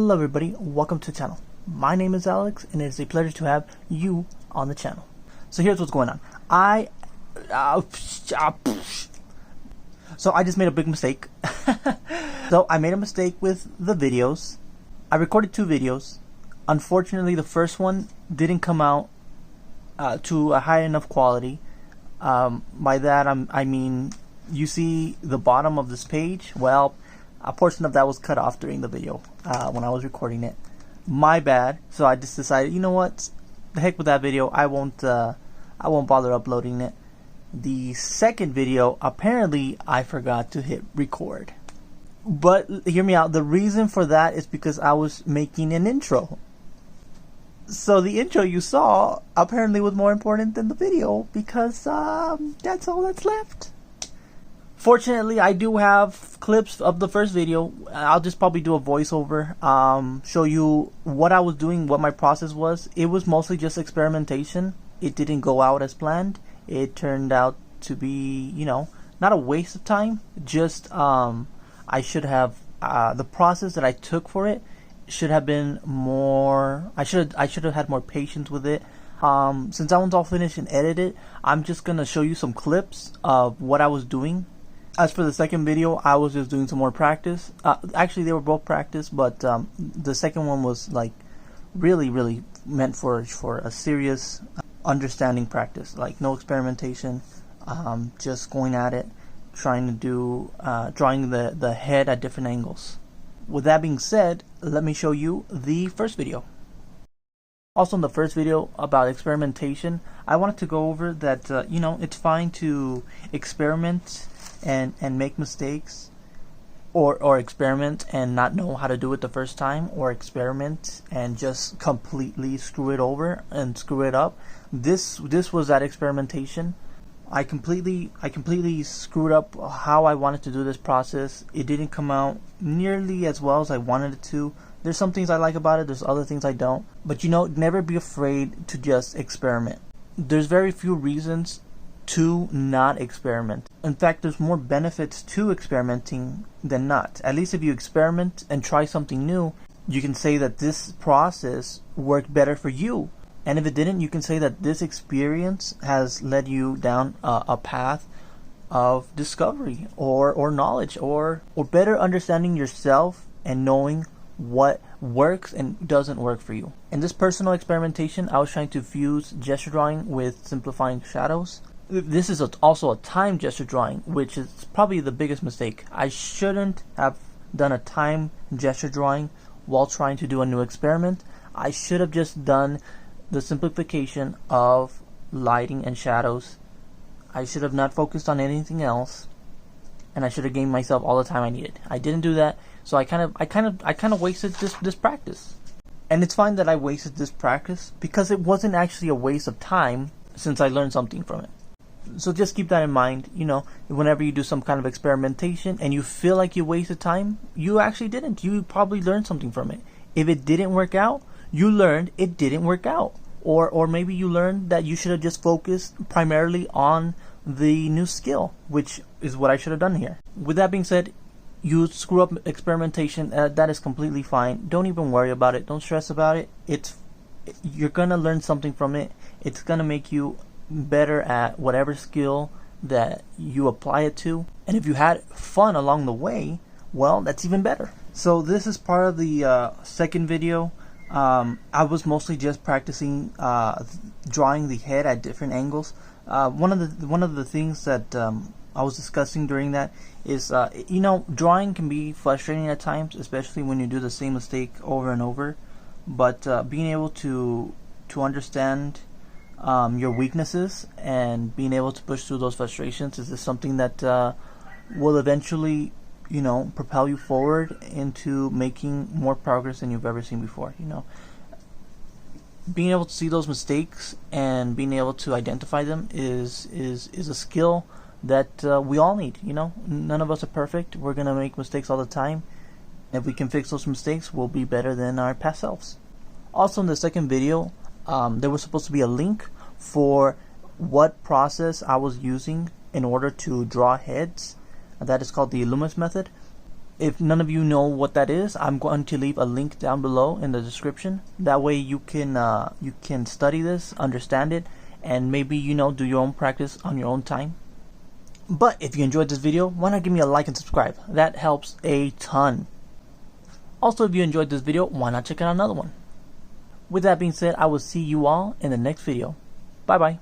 Hello everybody, welcome to the channel. My name is Alex and it is a pleasure to have you on the channel. So here's what's going on. I just made a big mistake. So I made a mistake with the videos. I recorded 2 videos. Unfortunately, the first one didn't come out to a high enough quality. By that I mean you see the bottom of this page. Well, a portion of that was cut off during the video when I was recording it. My bad. So I just decided, you know what, the heck with that video. I won't bother uploading it. The second video, apparently I forgot to hit record. But hear me out. The reason for that is because I was making an intro. So the intro you saw apparently was more important than the video because that's all that's left. Fortunately, I do have clips of the first video. I'll just probably do a voiceover, show you what I was doing, what my process was. It was mostly just experimentation. It didn't go out as planned. It turned out to be, you know, not a waste of time. Just I should have the process that I took for it should have been more. I should have had more patience with it. Since that one's all finished and edited, I'm just gonna show you some clips of what I was doing. As for the second video, I was just doing some more practice. Actually, they were both practice, but the second one was like really meant for a serious understanding practice. Like no experimentation, just going at it, trying to do drawing the head at different angles. With that being said, let me show you the first video. Also in the first video about experimentation, I wanted to go over that you know, it's fine to experiment and make mistakes, or experiment and not know how to do it the first time, or experiment and just completely screw it over and screw it up. This was that experimentation. I completely screwed up how I wanted to do this process. It didn't come out nearly as well as I wanted it to. There's some things I like about it, there's other things I don't. But you know, never be afraid to just experiment. There's very few reasons to not experiment. In fact, there's more benefits to experimenting than not. At least if you experiment and try something new, you can say that this process worked better for you. And if it didn't, you can say that this experience has led you down a path of discovery or knowledge or better understanding yourself and knowing what works and doesn't work for you. In this personal experimentation, I was trying to fuse gesture drawing with simplifying shadows. This is also a time gesture drawing, which is probably the biggest mistake. I shouldn't have done a time gesture drawing while trying to do a new experiment. I should have just done the simplification of lighting and shadows. I should have not focused on anything else, and I should have gained myself all the time I needed. I didn't do that, so I kind of wasted this practice. And it's fine that I wasted this practice because it wasn't actually a waste of time, since I learned something from it. So just keep that in mind. You know, whenever you do some kind of experimentation and you feel like you wasted time, you actually didn't. You probably learned something from it. If it didn't work out, you learned it didn't work out. Or maybe you learned that you should have just focused primarily on the new skill, which is what I should have done here. With that being said, you screw up experimentation, that is completely fine. Don't even worry about it. Don't stress about it. You're gonna learn something from it. It's gonna make you better at whatever skill that you apply it to. And if you had fun along the way, well, that's even better. So this is part of the second video. I was mostly just practicing drawing the head at different angles. One of the things that I was discussing during that is you know, drawing can be frustrating at times, especially when you do the same mistake over and over. But being able to understand your weaknesses and being able to push through those frustrations is something that will eventually, you know, propel you forward into making more progress than you've ever seen before. You know, being able to see those mistakes and being able to identify them is a skill that we all need. You know, none of us are perfect. We're gonna make mistakes all the time. If we can fix those mistakes, we'll be better than our past selves. Also, in the second video, there was supposed to be a link for what process I was using in order to draw heads. That is called the Loomis method. If none of you know what that is, I'm going to leave a link down below in the description. That way you can study this, understand it, and maybe do your own practice on your own time. But if you enjoyed this video, why not give me a like and subscribe? That helps a ton. Also, if you enjoyed this video, why not check out another one? With that being said, I will see you all in the next video. Bye bye.